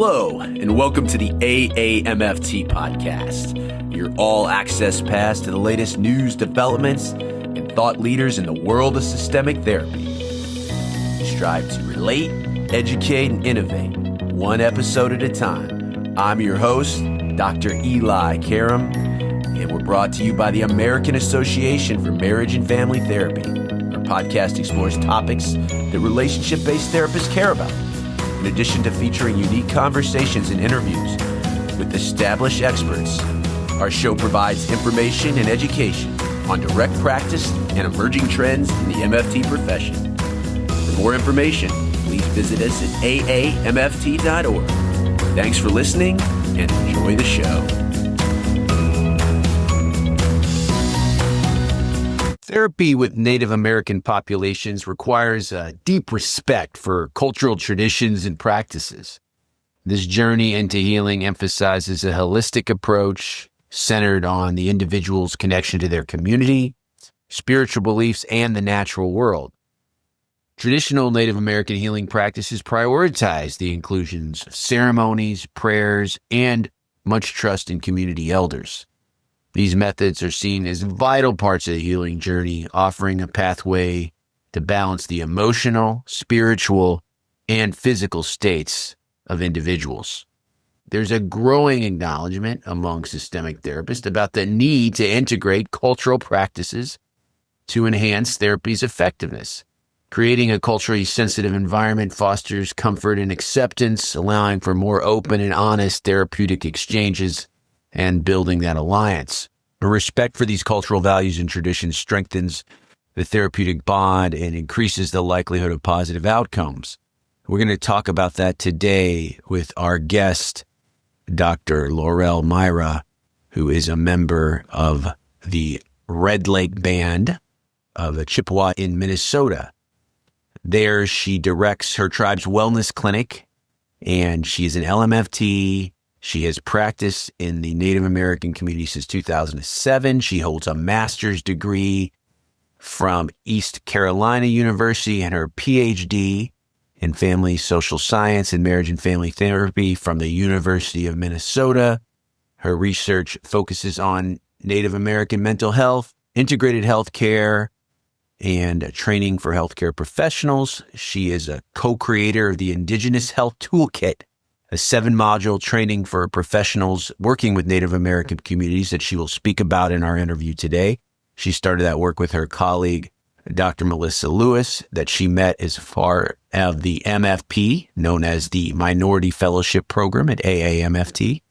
Hello, and welcome to the AAMFT podcast, your all-access pass to the latest news, developments, and thought leaders in the world of systemic therapy. We strive to relate, educate, and innovate, one episode at a time. I'm your host, Dr. Eli Karam, and we're brought to you by the American Association for Marriage and Family Therapy. Our podcast explores topics that relationship-based therapists care about. In addition to featuring unique conversations and interviews with established experts, our show provides information and education on direct practice and emerging trends in the MFT profession. For more information, please visit us at aamft.org. Thanks for listening and enjoy the show. Therapy with Native American populations requires a deep respect for cultural traditions and practices. This journey into healing emphasizes a holistic approach centered on the individual's connection to their community, spiritual beliefs, and the natural world. Traditional Native American healing practices prioritize the inclusions of ceremonies, prayers, and much trust in community elders. These methods are seen as vital parts of the healing journey, offering a pathway to balance the emotional, spiritual, and physical states of individuals. There's a growing acknowledgement among systemic therapists about the need to integrate cultural practices to enhance therapy's effectiveness. Creating a culturally sensitive environment fosters comfort and acceptance, allowing for more open and honest therapeutic exchanges and building that alliance. A respect for these cultural values and traditions strengthens the therapeutic bond and increases the likelihood of positive outcomes. We're going to talk about that today with our guest, Dr. Laurelle Myhra, who is a member of the Red Lake Band of the Chippewa in Minnesota. There, she directs her tribe's wellness clinic, and she is an LMFT. She has practiced in the Native American community since 2007. She holds a master's degree from East Carolina University and her PhD in family social science and marriage and family therapy from the University of Minnesota. Her research focuses on Native American mental health, integrated health care, and training for healthcare professionals. She is a co-creator of the Indigenous Health Toolkit, a 7-module training for professionals working with Native American communities that she will speak about in our interview today. She started that work with her colleague, Dr. Melissa Lewis, that she met as part of the MFP, known as the Minority Fellowship Program at AAMFT.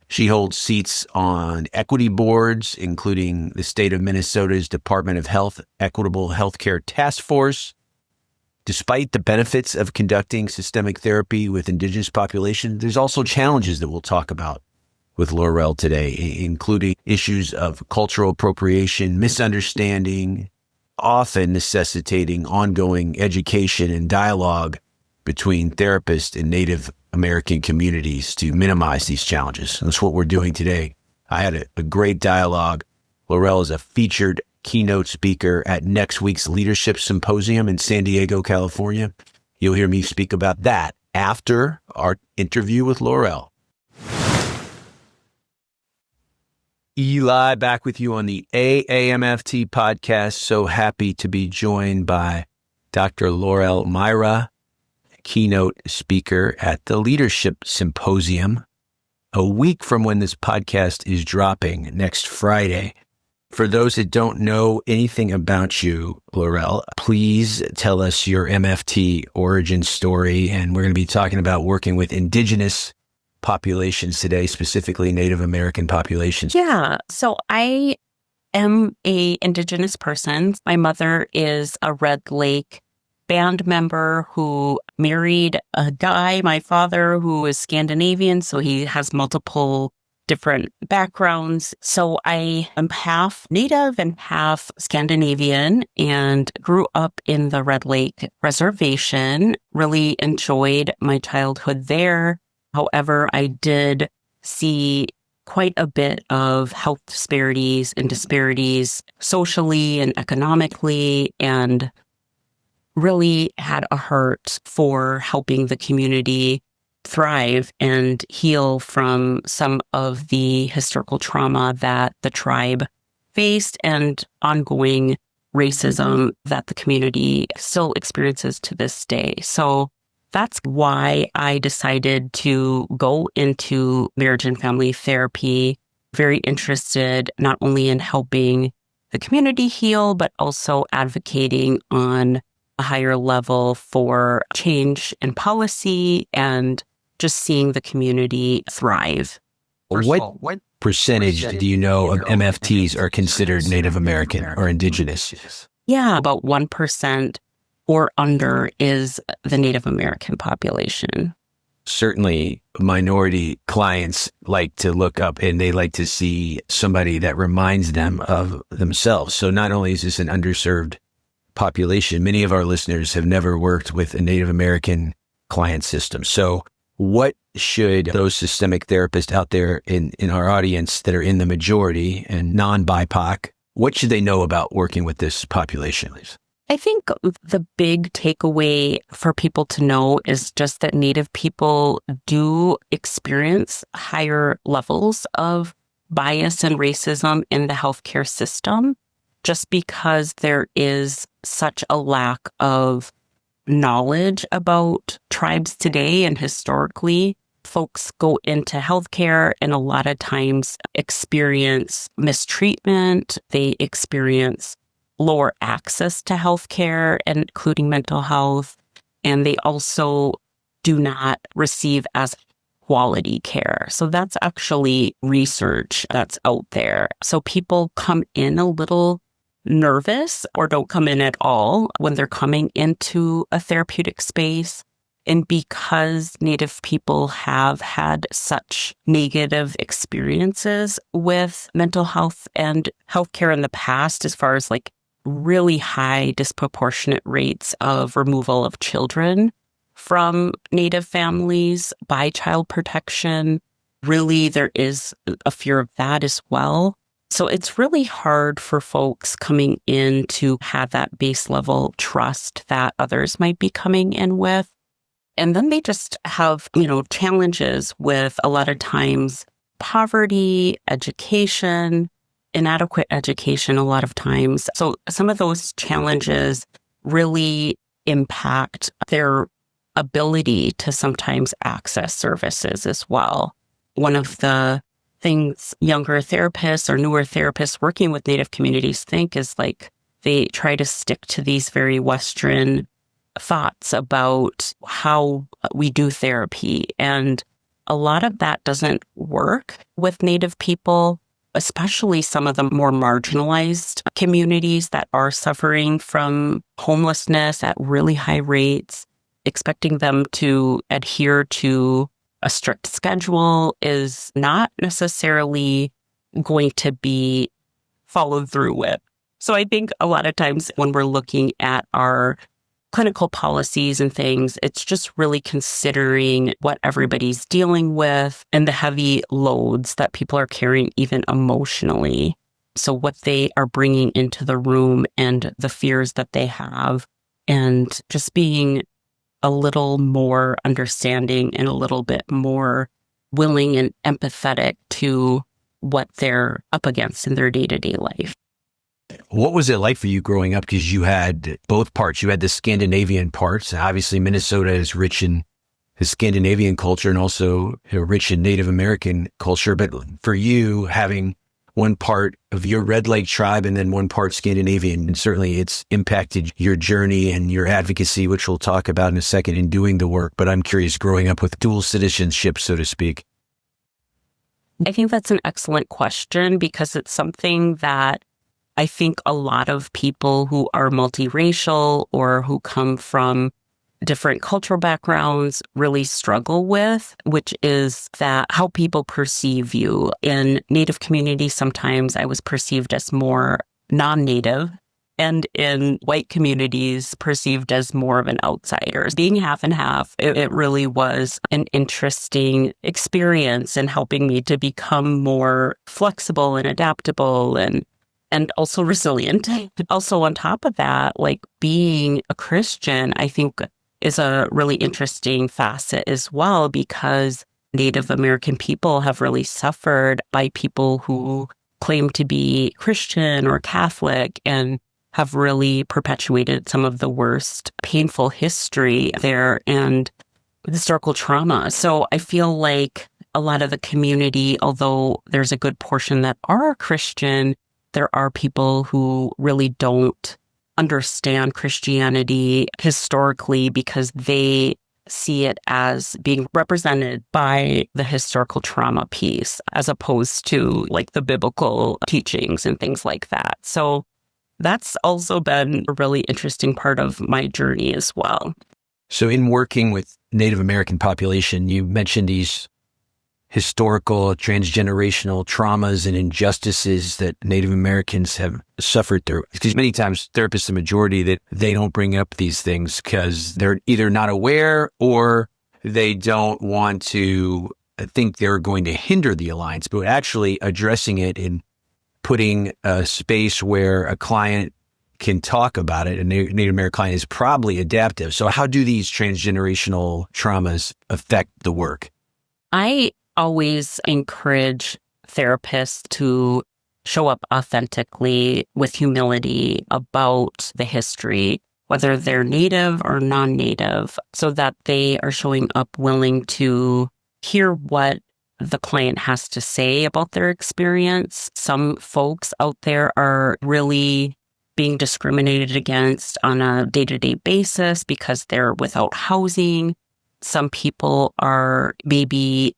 She holds seats on equity boards, including the state of Minnesota's Department of Health Equitable Healthcare Task Force. Despite the benefits of conducting systemic therapy with Indigenous populations, there's also challenges that we'll talk about with Laurelle today, including issues of cultural appropriation, misunderstanding, often necessitating ongoing education and dialogue between therapists and Native American communities to minimize these challenges. And that's what we're doing today. I had a great dialogue. Laurelle is a featured keynote speaker at next week's Leadership Symposium in San Diego, California. You'll hear me speak about that after our interview with Laurelle. Eli, back with you on the AAMFT podcast. So happy to be joined by Dr. Laurelle Myhra, keynote speaker at the Leadership Symposium, a week from when this podcast is dropping next Friday. For those that don't know anything about you, Laurelle, please tell us your MFT origin story. And we're going to be talking about working with Indigenous populations today, specifically Native American populations. Yeah. So I am a Indigenous person. My mother is a Red Lake Band member who married a guy, my father, who is Scandinavian. So he has multiple different backgrounds. So I am half Native and half Scandinavian and grew up in the Red Lake Reservation, really enjoyed my childhood there. However, I did see quite a bit of health disparities and disparities socially and economically, and really had a heart for helping the community thrive and heal from some of the historical trauma that the tribe faced and ongoing racism that the community still experiences to this day. So that's why I decided to go into marriage and family therapy, very interested not only in helping the community heal, but also advocating on a higher level for change in policy and just seeing the community thrive. What percentage do you know of MFTs are considered Native American or Indigenous? Yeah, about 1% or under is the Native American population. Certainly, minority clients like to look up and they like to see somebody that reminds them of themselves. So not only is this an underserved population, many of our listeners have never worked with a Native American client system. So what should those systemic therapists out there in our audience that are in the majority and non-BIPOC, what should they know about working with this population? I think the big takeaway for people to know is just that Native people do experience higher levels of bias and racism in the healthcare system, just because there is such a lack of knowledge about tribes today. And historically, folks go into healthcare and a lot of times experience mistreatment. They experience lower access to healthcare, including mental health. And they also do not receive as quality care. So that's actually research that's out there. So people come in a little nervous or don't come in at all when they're coming into a therapeutic space. And because Native people have had such negative experiences with mental health and healthcare in the past, as far as like really high disproportionate rates of removal of children from Native families by child protection, really there is a fear of that as well. So it's really hard for folks coming in to have that base level trust that others might be coming in with. And then they just have, challenges with a lot of times poverty, education, inadequate education a lot of times. So some of those challenges really impact their ability to sometimes access services as well. One of the things younger therapists or newer therapists working with Native communities think is like they try to stick to these very Western thoughts about how we do therapy. And a lot of that doesn't work with Native people, especially some of the more marginalized communities that are suffering from homelessness at really high rates. Expecting them to adhere to a strict schedule is not necessarily going to be followed through with. So I think a lot of times when we're looking at our clinical policies and things, it's just really considering what everybody's dealing with and the heavy loads that people are carrying even emotionally. So what they are bringing into the room and the fears that they have, and just being a little more understanding and a little bit more willing and empathetic to what they're up against in their day-to-day life. What was it like for you growing up? Because you had both parts. You had the Scandinavian parts. Obviously, Minnesota is rich in the Scandinavian culture and also rich in Native American culture. But for you, having one part of your Red Lake tribe and then one part Scandinavian, and certainly it's impacted your journey and your advocacy, which we'll talk about in a second, in doing the work. But I'm curious, growing up with dual citizenship, so to speak. I think that's an excellent question because it's something that I think a lot of people who are multiracial or who come from different cultural backgrounds really struggle with, which is that how people perceive you. In Native communities, sometimes I was perceived as more non-Native, and in white communities, perceived as more of an outsider. Being half and half, it really was an interesting experience in helping me to become more flexible and adaptable and also resilient. Also on top of that, like being a Christian, I think is a really interesting facet as well, because Native American people have really suffered by people who claim to be Christian or Catholic and have really perpetuated some of the worst painful history there and historical trauma. So I feel like a lot of the community, although there's a good portion that are Christian, there are people who really don't understand Christianity historically because they see it as being represented by the historical trauma piece as opposed to like the biblical teachings and things like that. So that's also been a really interesting part of my journey as well. So in working with Native American population, you mentioned these historical, transgenerational traumas and injustices that Native Americans have suffered through. Because many times therapists, the majority, that they don't bring up these things because they're either not aware or they don't want to think they're going to hinder the alliance, but actually addressing it and putting a space where a client can talk about it. A Native American client is probably adaptive. So how do these transgenerational traumas affect the work? I always encourage therapists to show up authentically with humility about the history, whether they're Native or non-Native, so that they are showing up willing to hear what the client has to say about their experience. Some folks out there are really being discriminated against on a day-to-day basis because they're without housing. Some people are maybe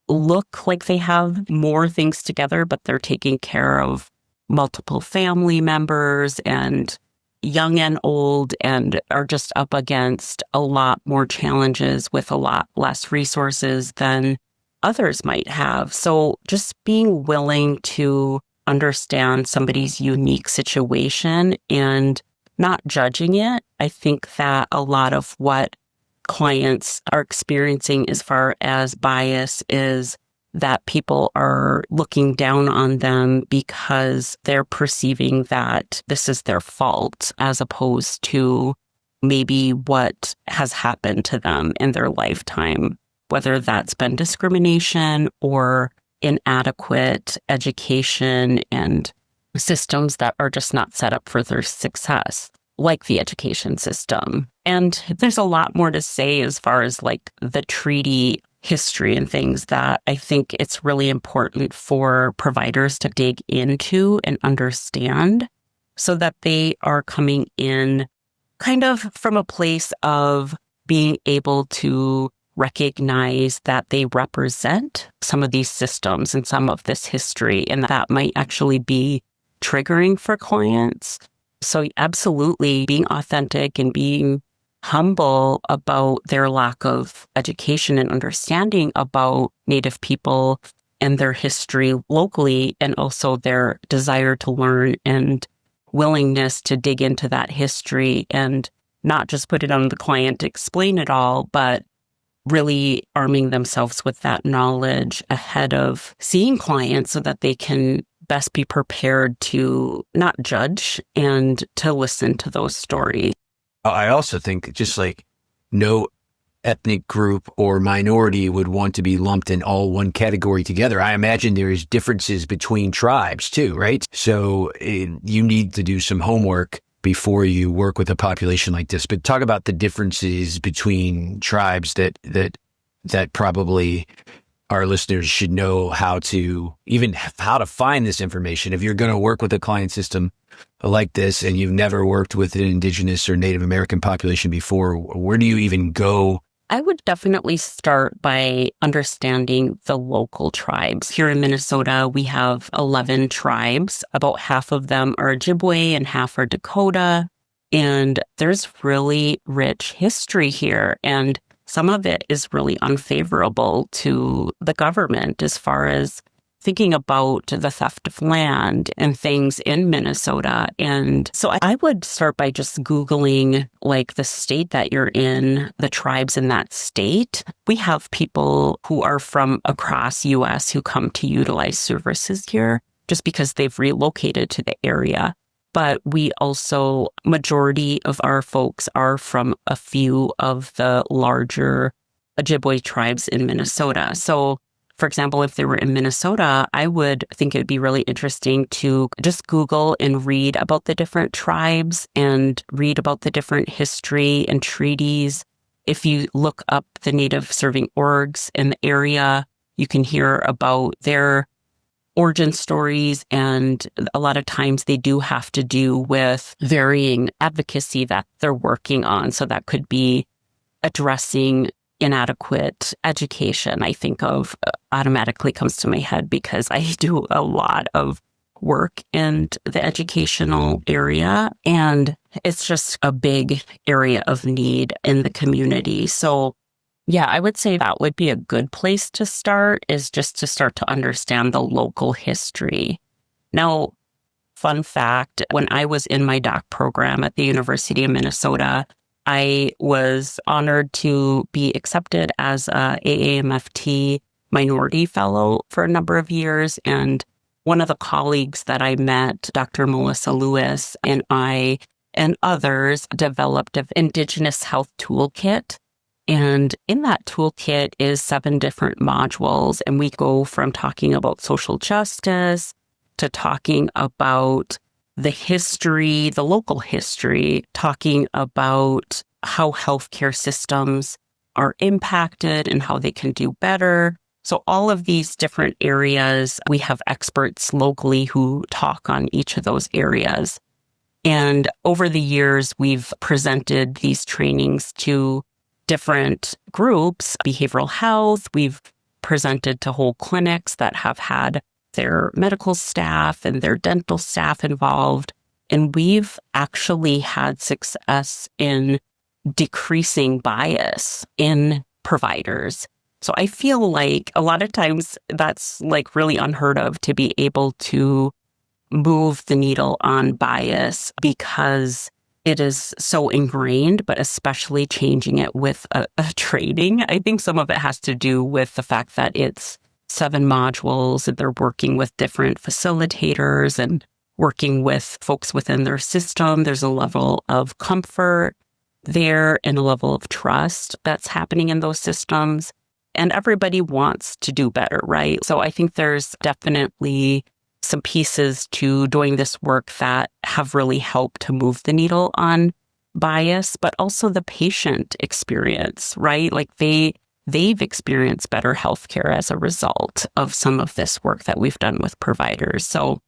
look like they have more things together, but they're taking care of multiple family members and young and old and are just up against a lot more challenges with a lot less resources than others might have. So just being willing to understand somebody's unique situation and not judging it. I think that a lot of what clients are experiencing as far as bias is that people are looking down on them because they're perceiving that this is their fault, as opposed to maybe what has happened to them in their lifetime, whether that's been discrimination or inadequate education and systems that are just not set up for their success, like the education system. And there's a lot more to say as far as like the treaty history and things that I think it's really important for providers to dig into and understand so that they are coming in kind of from a place of being able to recognize that they represent some of these systems and some of this history, and that might actually be triggering for clients. So absolutely being authentic and being humble about their lack of education and understanding about Native people and their history locally, and also their desire to learn and willingness to dig into that history and not just put it on the client to explain it all, but really arming themselves with that knowledge ahead of seeing clients so that they can best be prepared to not judge and to listen to those stories. I also think just like no ethnic group or minority would want to be lumped in all one category together. I imagine there's differences between tribes too, right? So you need to do some homework before you work with a population like this. But talk about the differences between tribes that probably our listeners should know how to find this information. If you're going to work with a client system like this and you've never worked with an Indigenous or Native American population before, where do you even go? I would definitely start by understanding the local tribes. Here in Minnesota, we have 11 tribes. About half of them are Ojibwe and half are Dakota. And there's really rich history here. And some of it is really unfavorable to the government as far as thinking about the theft of land and things in Minnesota. And so I would start by just Googling like the state that you're in, the tribes in that state. We have people who are from across US who come to utilize services here just because they've relocated to the area. but we also, majority of our folks are from a few of the larger Ojibwe tribes in Minnesota. So, for example, if they were in Minnesota, I would think it would be really interesting to just Google and read about the different tribes and read about the different history and treaties. If you look up the Native serving orgs in the area, you can hear about their origin stories, and a lot of times they do have to do with varying advocacy that they're working on. So that could be addressing inadequate education. I think of automatically comes to my head because I do a lot of work in the educational area, and it's just a big area of need in the community. So yeah, I would say that would be a good place to start, is just to start to understand the local history. Now, fun fact, when I was in my doc program at the University of Minnesota, I was honored to be accepted as a AAMFT minority fellow for a number of years. And one of the colleagues that I met, Dr. Melissa Lewis, and I and others developed an Indigenous health toolkit. And in that toolkit is 7 different modules. And we go from talking about social justice to talking about the history, the local history, talking about how healthcare systems are impacted and how they can do better. So all of these different areas, we have experts locally who talk on each of those areas. And over the years, we've presented these trainings to different groups, behavioral health. We've presented to whole clinics that have had their medical staff and their dental staff involved. And we've actually had success in decreasing bias in providers. So I feel like a lot of times that's like really unheard of, to be able to move the needle on bias, because it is so ingrained, but especially changing it with a training. I think some of it has to do with the fact that it's 7 modules, and they're working with different facilitators and working with folks within their system. There's a level of comfort there and a level of trust that's happening in those systems. And everybody wants to do better, right? So I think there's definitely some pieces to doing this work that have really helped to move the needle on bias, but also the patient experience, right? Like they've experienced better healthcare as a result of some of this work that we've done with providers. So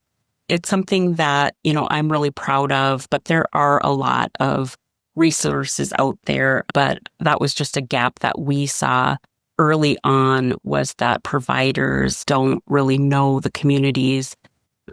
it's something that, I'm really proud of, but there are a lot of resources out there. But that was just a gap that we saw early on, was that providers don't really know the communities.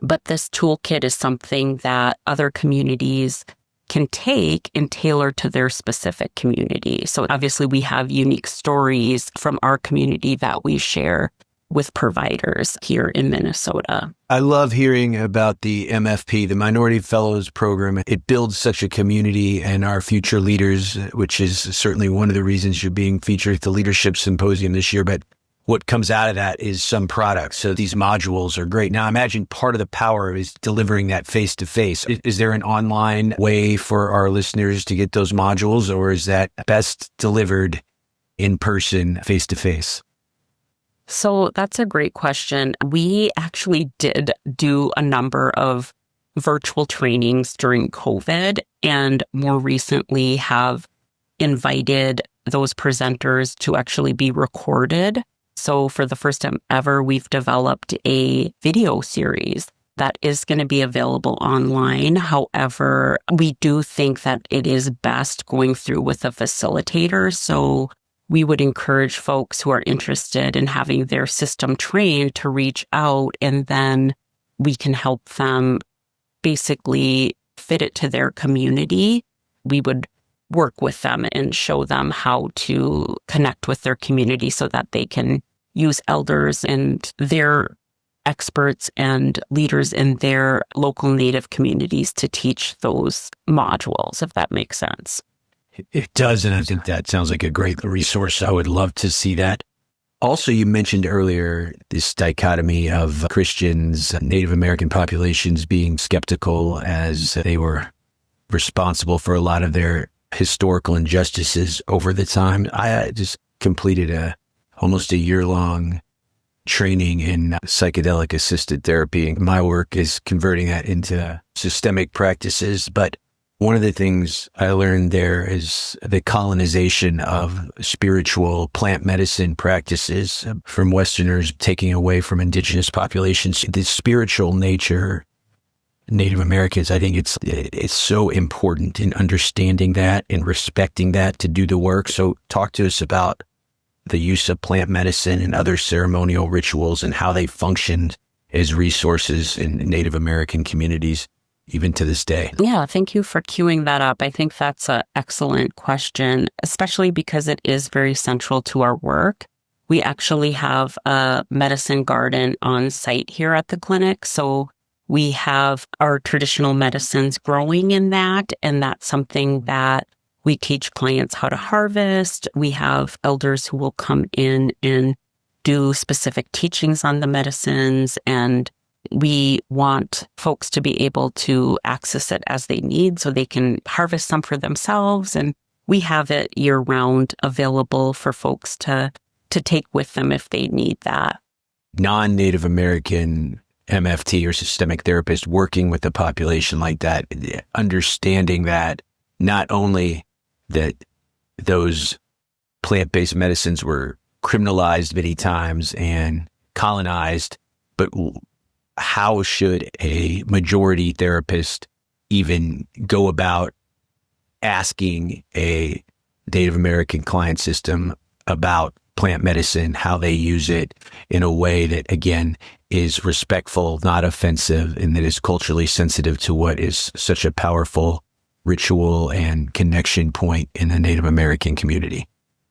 But this toolkit is something that other communities can take and tailor to their specific community. So obviously we have unique stories from our community that we share with providers here in Minnesota. I love hearing about the MFP, the Minority Fellows Program. It builds such a community, and our future leaders, which is certainly one of the reasons you're being featured at the Leadership Symposium this year. But what comes out of that is some product. So these modules are great. Now, I imagine part of the power is delivering that face-to-face. Is there an online way for our listeners to get those modules, or is that best delivered in person, face-to-face? So that's a great question. We actually did do a number of virtual trainings during COVID, and more recently have invited those presenters to actually be recorded. So for the first time ever, we've developed a video series that is going to be available online. However, we do think that it is best going through with a facilitator. So we would encourage folks who are interested in having their system trained to reach out, and then we can help them basically fit it to their community. We would work with them and show them how to connect with their community so that they can use elders and their experts and leaders in their local Native communities to teach those modules, if that makes sense. It does, and I think that sounds like a great resource. I would love to see that. Also, you mentioned earlier this dichotomy of Christians, Native American populations being skeptical as they were responsible for a lot of their historical injustices over the time. I just completed almost a year-long training in psychedelic assisted therapy. And my work is converting that into systemic practices. But one of the things I learned there is the colonization of spiritual plant medicine practices from Westerners, taking away from indigenous populations. The spiritual nature, Native Americans, I think it's so important in understanding that and respecting that to do the work. So talk to us about the use of plant medicine and other ceremonial rituals and how they functioned as resources in Native American communities, even to this day. Yeah, thank you for queuing that up. I think that's an excellent question, especially because it is very central to our work. We actually have a medicine garden on site here at the clinic. So we have our traditional medicines growing in that, and that's something that we teach clients how to harvest. We have elders who will come in and do specific teachings on the medicines, and we want folks to be able to access it as they need so they can harvest some for themselves. And we have it year-round available for folks to take with them if they need that. Non-Native American MFT or systemic therapist working with a population like that, understanding that not only that those plant-based medicines were criminalized many times and colonized, but how should a majority therapist even go about asking a Native American client system about plant medicine, how they use it in a way that, again, is respectful, not offensive, and that is culturally sensitive to what is such a powerful ritual and connection point in the Native American community?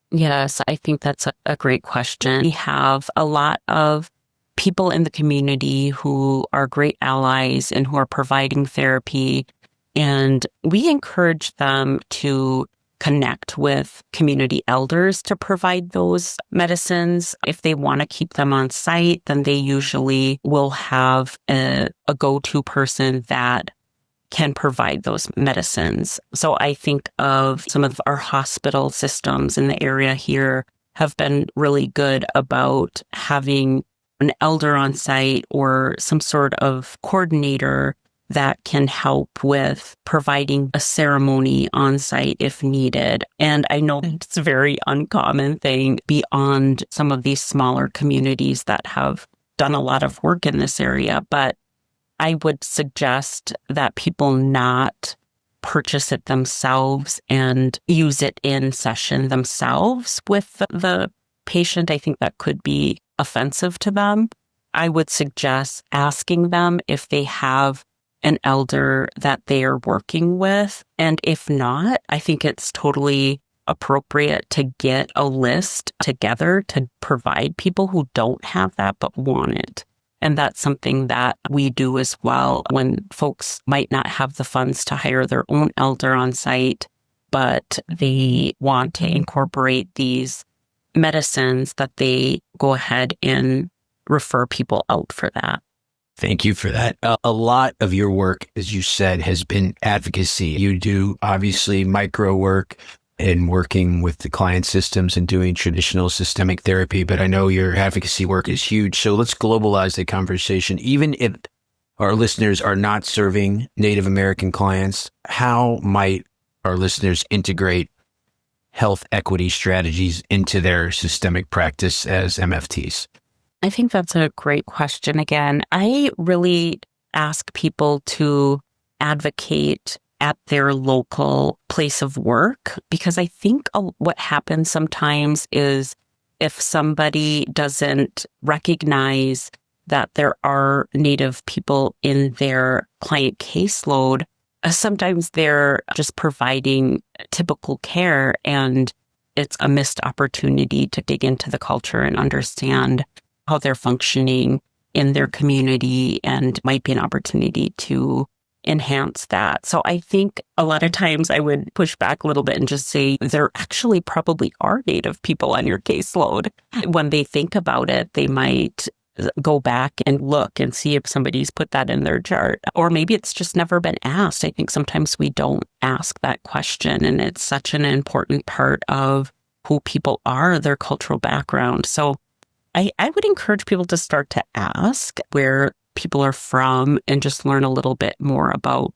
Yes, I think that's a great question. We have a lot of people in the community who are great allies and who are providing therapy, and we encourage them to connect with community elders to provide those medicines. If they want to keep them on site, then they usually will have a go-to person that can provide those medicines. So I think of some of our hospital systems in the area here have been really good about having an elder on site or some sort of coordinator that can help with providing a ceremony on site if needed. And I know it's a very uncommon thing beyond some of these smaller communities that have done a lot of work in this area, but I would suggest that people not purchase it themselves and use it in session themselves with the patient. I think that could be offensive to them. I would suggest asking them if they have an elder that they are working with. And if not, I think it's totally appropriate to get a list together to provide people who don't have that but want it. And that's something that we do as well when folks might not have the funds to hire their own elder on site, but they want to incorporate these medicines, that they go ahead and refer people out for that. Thank you for that. A lot of your work, as you said, has been advocacy. You do obviously micro work in working with the client systems and doing traditional systemic therapy, but I know your advocacy work is huge. So let's globalize the conversation. Even if our listeners are not serving Native American clients, how might our listeners integrate health equity strategies into their systemic practice as MFTs? I think that's a great question. Again, I really ask people to advocate at their local place of work, because I think what happens sometimes is if somebody doesn't recognize that there are Native people in their client caseload, sometimes they're just providing typical care, and it's a missed opportunity to dig into the culture and understand how they're functioning in their community, and might be an opportunity to enhance that. So I think a lot of times I would push back a little bit and just say there actually probably are Native people on your caseload. When they think about it, they might go back and look and see if somebody's put that in their chart. Or maybe it's just never been asked. I think sometimes we don't ask that question, and it's such an important part of who people are, their cultural background. So I would encourage people to start to ask where people are from and just learn a little bit more about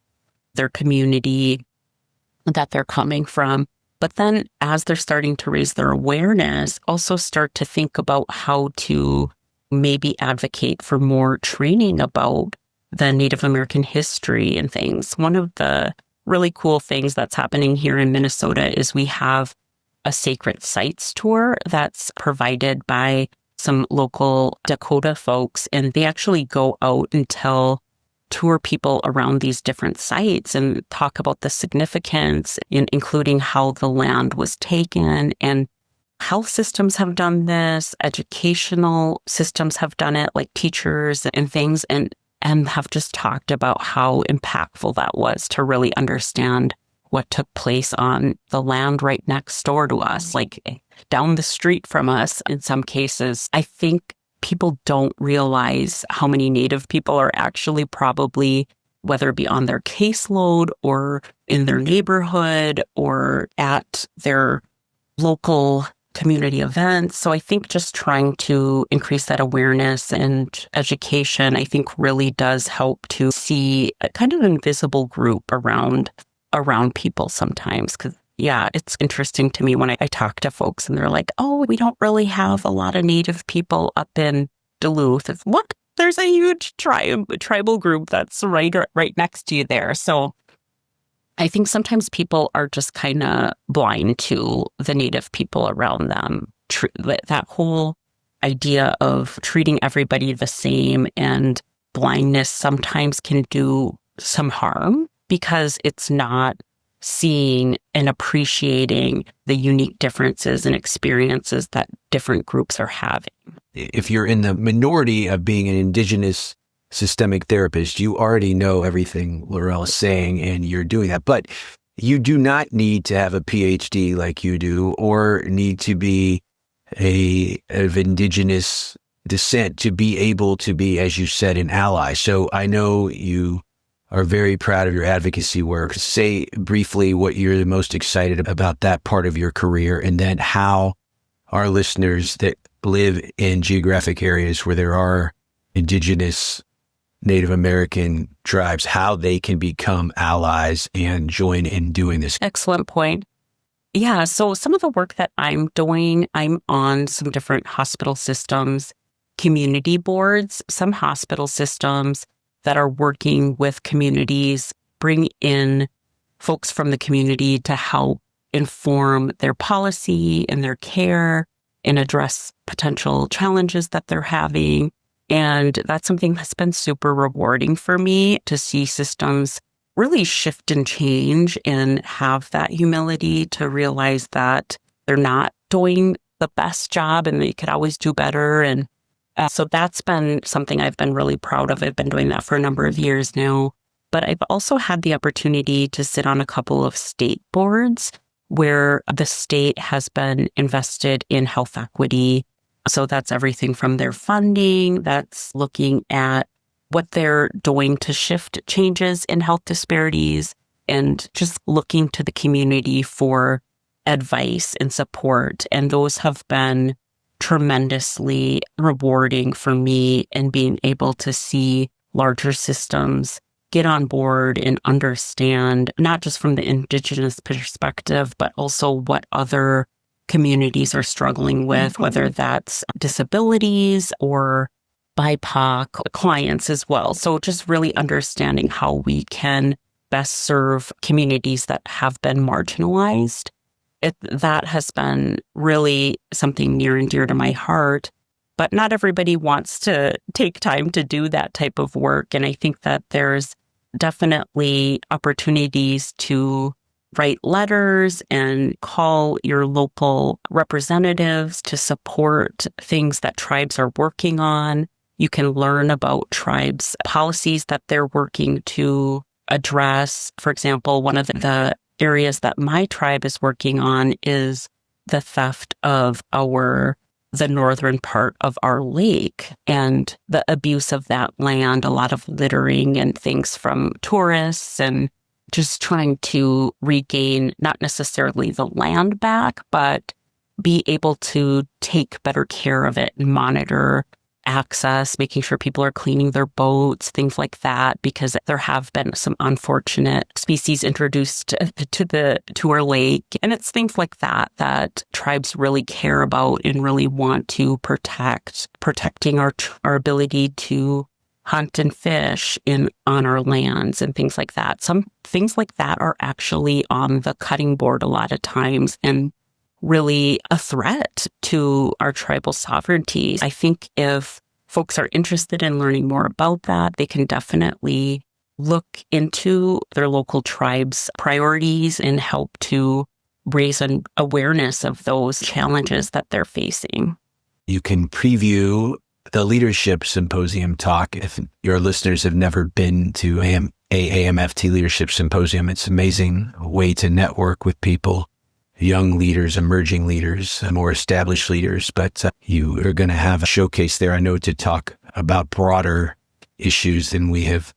their community that they're coming from. But then as they're starting to raise their awareness, also start to think about how to maybe advocate for more training about the Native American history and things. One of the really cool things that's happening here in Minnesota is we have a sacred sites tour that's provided by some local Dakota folks, and they actually go out and tour people around these different sites and talk about the significance, including how the land was taken, and health systems have done this, educational systems have done it, like teachers and things, and have just talked about how impactful that was to really understand what took place on the land right next door to us, like down the street from us in some cases. I think people don't realize how many Native people are actually probably, whether it be on their caseload or in their neighborhood or at their local community events. So I think just trying to increase that awareness and education, I think really does help to see a kind of invisible group around people sometimes. Because yeah, it's interesting to me when I talk to folks and they're like, oh, we don't really have a lot of Native people up in Duluth. It's what? There's a huge tribal group that's right next to you there. So I think sometimes people are just kind of blind to the Native people around them. That whole idea of treating everybody the same and blindness sometimes can do some harm because it's not seeing and appreciating the unique differences and experiences that different groups are having. If you're in the minority of being an Indigenous systemic therapist, you already know everything Laurelle is saying, and you're doing that. But you do not need to have a PhD like you do, or need to be of Indigenous descent to be able to be, as you said, an ally. So I know you are very proud of your advocacy work. Say briefly what you're the most excited about that part of your career, and then how our listeners that live in geographic areas where there are Indigenous Native American tribes, how they can become allies and join in doing this. Excellent point. Yeah, so some of the work that I'm doing, I'm on some different hospital systems, community boards, some hospital systems that are working with communities, bring in folks from the community to help inform their policy and their care and address potential challenges that they're having. And that's something that's been super rewarding for me to see systems really shift and change and have that humility to realize that they're not doing the best job and they could always do better. And so that's been something I've been really proud of. I've been doing that for a number of years now. But I've also had the opportunity to sit on a couple of state boards where the state has been invested in health equity. So that's everything from their funding, that's looking at what they're doing to shift changes in health disparities, and just looking to the community for advice and support. And those have been tremendously rewarding for me, and being able to see larger systems get on board and understand, not just from the Indigenous perspective, but also what other communities are struggling with, whether that's disabilities or BIPOC clients as well. So just really understanding how we can best serve communities that have been marginalized. That has been really something near and dear to my heart. But not everybody wants to take time to do that type of work. And I think that there's definitely opportunities to write letters and call your local representatives to support things that tribes are working on. You can learn about tribes' policies that they're working to address, for example, one of the areas that my tribe is working on is the theft of the northern part of our lake and the abuse of that land, a lot of littering and things from tourists, and just trying to regain not necessarily the land back, but be able to take better care of it and monitor access, making sure people are cleaning their boats, things like that, because there have been some unfortunate species introduced to our lake. And it's things like that tribes really care about and really want to protecting our ability to hunt and fish on our lands and things like that. Some things like that are actually on the cutting board a lot of times and really a threat to our tribal sovereignty. I think if folks are interested in learning more about that, they can definitely look into their local tribe's priorities and help to raise an awareness of those challenges that they're facing. You can preview the Leadership Symposium talk if your listeners have never been to AAMFT Leadership Symposium. It's an amazing way to network with people, young leaders, emerging leaders, more established leaders. But you are going to have a showcase there, I know, to talk about broader issues than we have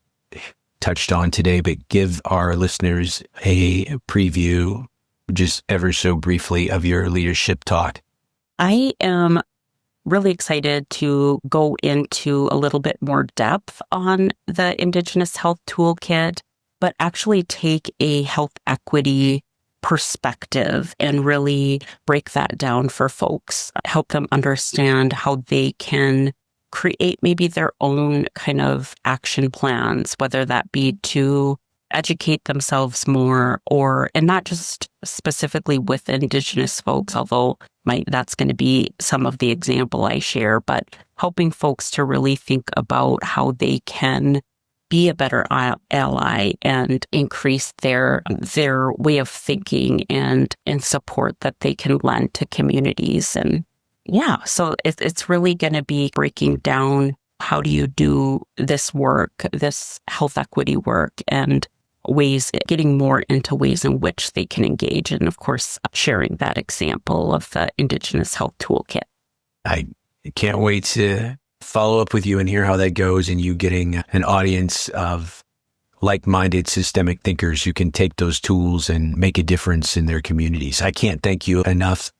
touched on today, but give our listeners a preview, just ever so briefly, of your leadership talk. I am really excited to go into a little bit more depth on the Indigenous Health Toolkit, but actually take a health equity perspective and really break that down for folks, help them understand how they can create maybe their own kind of action plans, whether that be to educate themselves more and not just specifically with Indigenous folks, although that's going to be some of the example I share, but helping folks to really think about how they can be a better ally and increase their way of thinking and support that they can lend to communities. And yeah, so it's really going to be breaking down how do you do this work, this health equity work, and getting more into ways in which they can engage. And of course, sharing that example of the Indigenous Health Toolkit. I can't wait to follow up with you and hear how that goes, and you getting an audience of like-minded systemic thinkers who can take those tools and make a difference in their communities. I can't thank you enough,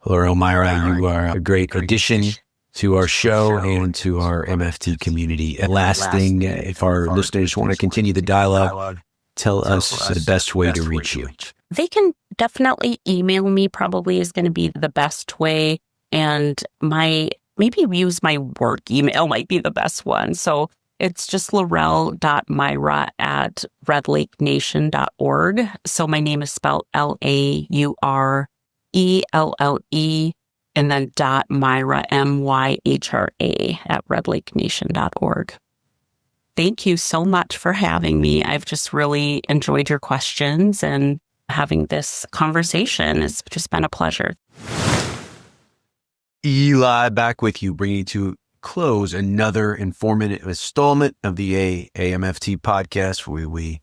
Laurelle Myhra. You are a great addition to our show and to our MFT community. And last thing, if our listeners want to continue the dialogue, tell us the best way to reach you. They can definitely email me, probably is going to be the best way. And maybe use my work email might be the best one. So it's just laurelle.myhra@redlakenation.org. So my name is spelled Laurelle, and then .myhra, MYHRA @redlakenation.org. Thank you so much for having me. I've just really enjoyed your questions, and having this conversation has just been a pleasure. Eli, back with you, bringing to close another informative installment of the AAMFT podcast, where we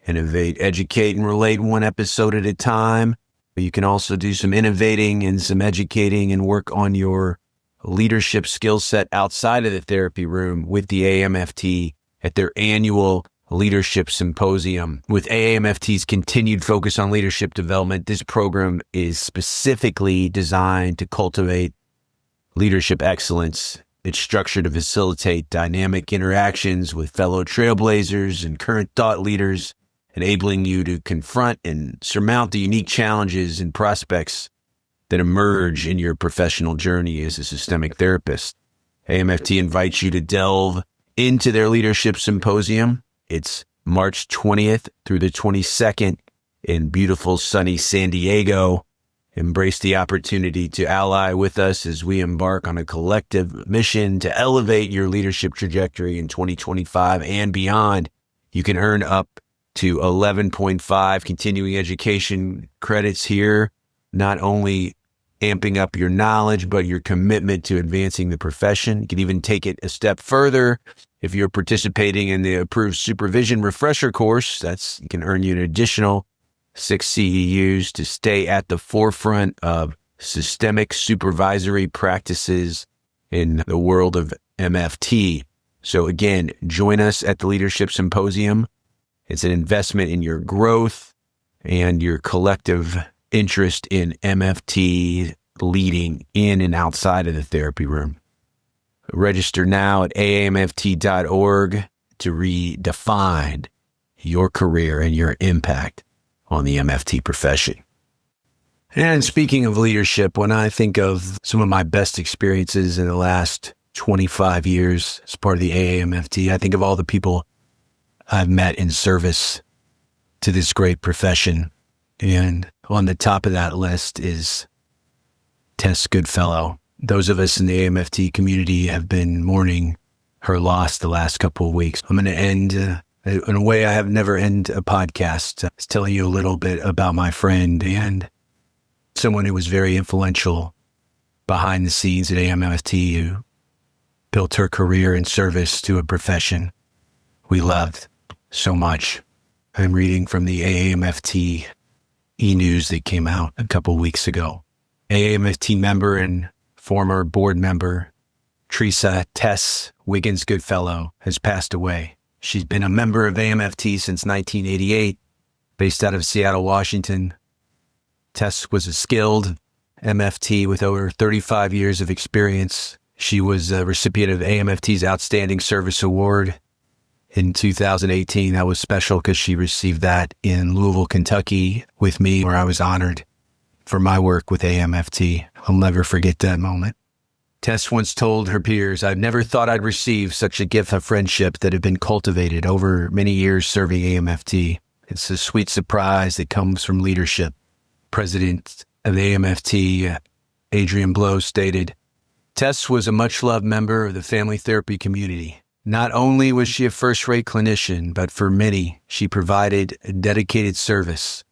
innovate, educate, and relate one episode at a time. You can also do some innovating and some educating and work on your leadership skill set outside of the therapy room with the AAMFT at their annual Leadership Symposium. With AAMFT's continued focus on leadership development, this program is specifically designed to cultivate leadership excellence. It's structured to facilitate dynamic interactions with fellow trailblazers and current thought leaders, enabling you to confront and surmount the unique challenges and prospects that emerge in your professional journey as a systemic therapist. AAMFT invites you to delve into their Leadership Symposium. It's March 20th through the 22nd in beautiful sunny San Diego. Embrace the opportunity to ally with us as we embark on a collective mission to elevate your leadership trajectory in 2025 and beyond. You can earn up to 11.5 continuing education credits here, not only amping up your knowledge, but your commitment to advancing the profession. You can even take it a step further If you're participating in the approved supervision refresher course, you can earn you an additional 6 CEUs to stay at the forefront of systemic supervisory practices in the world of MFT. So again, join us at the Leadership Symposium. It's an investment in your growth and your collective interest in MFT leading in and outside of the therapy room. Register now at aamft.org to redefine your career and your impact on the MFT profession. And speaking of leadership, when I think of some of my best experiences in the last 25 years as part of the AAMFT, I think of all the people I've met in service to this great profession. And on the top of that list is Tess Goodfellow. Those of us in the AAMFT community have been mourning her loss the last couple of weeks. I'm going to end in a way I have never ended a podcast. It's telling you a little bit about my friend and someone who was very influential behind the scenes at AAMFT, who built her career in service to a profession we loved so much. I'm reading from the AAMFT e-news that came out a couple weeks ago. AAMFT member and former board member Teresa Tess Wiggins Goodfellow has passed away. She's been a member of AAMFT since 1988, based out of Seattle, Washington. Tess was a skilled MFT with over 35 years of experience. She was a recipient of AAMFT's Outstanding Service Award in 2018. That was special because she received that in Louisville, Kentucky with me, where I was honored for my work with AAMFT. I'll never forget that moment. Tess once told her peers, "I've never thought I'd receive such a gift of friendship that had been cultivated over many years serving AAMFT. It's a sweet surprise that comes from leadership." President of AAMFT, Adrian Blow, stated, "Tess was a much-loved member of the family therapy community. Not only was she a first-rate clinician, but for many, she provided a dedicated service.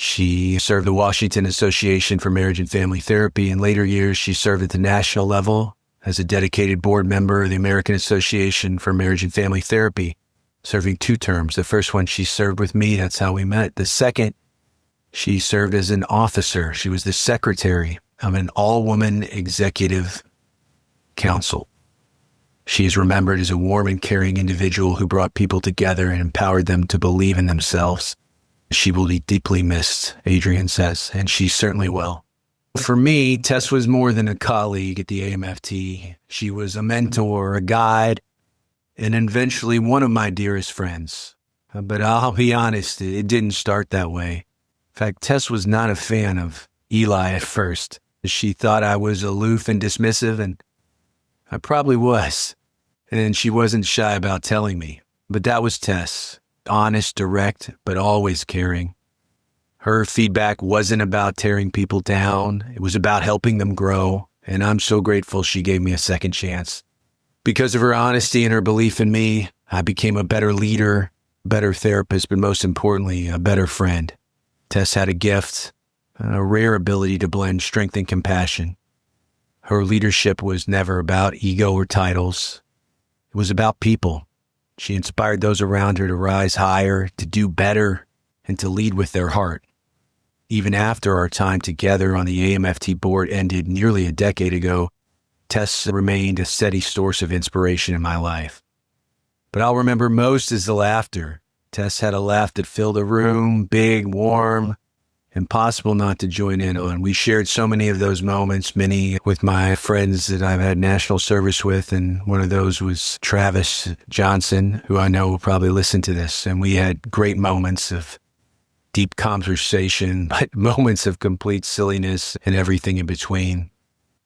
She served the Washington Association for Marriage and Family Therapy. In later years, she served at the national level as a dedicated board member of the American Association for Marriage and Family Therapy, serving 2 terms. The first one, she served with me. That's how we met. The second, she served as an officer. She was the secretary of an all-woman executive council. She is remembered as a warm and caring individual who brought people together and empowered them to believe in themselves. She will be deeply missed," Adrian says, and she certainly will. For me, Tess was more than a colleague at the AAMFT. She was a mentor, a guide, and eventually one of my dearest friends. But I'll be honest, it didn't start that way. In fact, Tess was not a fan of Eli at first. She thought I was aloof and dismissive, and I probably was. And she wasn't shy about telling me. But that was Tess. Honest, direct, but always caring. Her feedback wasn't about tearing people down. It was about helping them grow. And I'm so grateful she gave me a second chance. Because of her honesty and her belief in me, I became a better leader, a better therapist, but most importantly, a better friend. Tess had a gift, a rare ability to blend strength and compassion. Her leadership was never about ego or titles. It was about people. She inspired those around her to rise higher, to do better, and to lead with their heart. Even after our time together on the AAMFT board ended nearly a decade ago, Tess remained a steady source of inspiration in my life. But I'll remember most is the laughter. Tess had a laugh that filled a room, big, warm, impossible not to join in on. We shared so many of those moments, many with my friends that I've had national service with, and one of those was Travis Johnson, who I know will probably listen to this. And we had great moments of deep conversation, but moments of complete silliness and everything in between.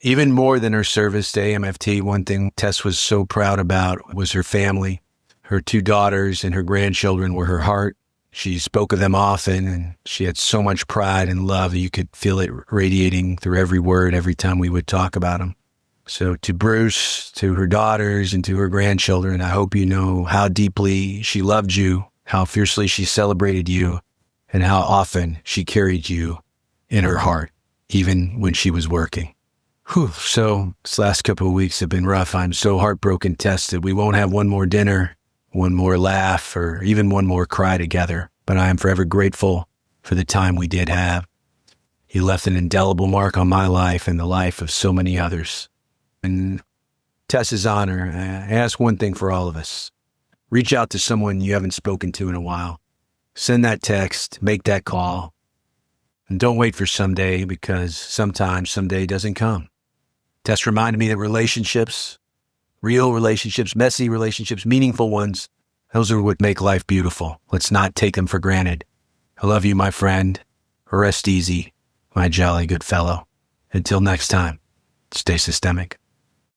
Even more than her service to AAMFT, one thing Tess was so proud about was her family. Her 2 daughters and her grandchildren were her heart. She spoke of them often, and she had so much pride and love that you could feel it radiating through every word every time we would talk about them. So to Bruce, to her daughters, and to her grandchildren, I hope you know how deeply she loved you, how fiercely she celebrated you, and how often she carried you in her heart, even when she was working. So this last couple of weeks have been rough. I'm so heartbroken, Tess, that we won't have one more dinner, one more laugh, or even one more cry together. But I am forever grateful for the time we did have. You left an indelible mark on my life and the life of so many others. In Tess's honor, I ask one thing for all of us. Reach out to someone you haven't spoken to in a while. Send that text, make that call. And don't wait for someday, because sometimes someday doesn't come. Tess reminded me that relationships, real relationships, messy relationships, meaningful ones, those are what make life beautiful. Let's not take them for granted. I love you, my friend. Rest easy, my jolly good fellow. Until next time, stay systemic.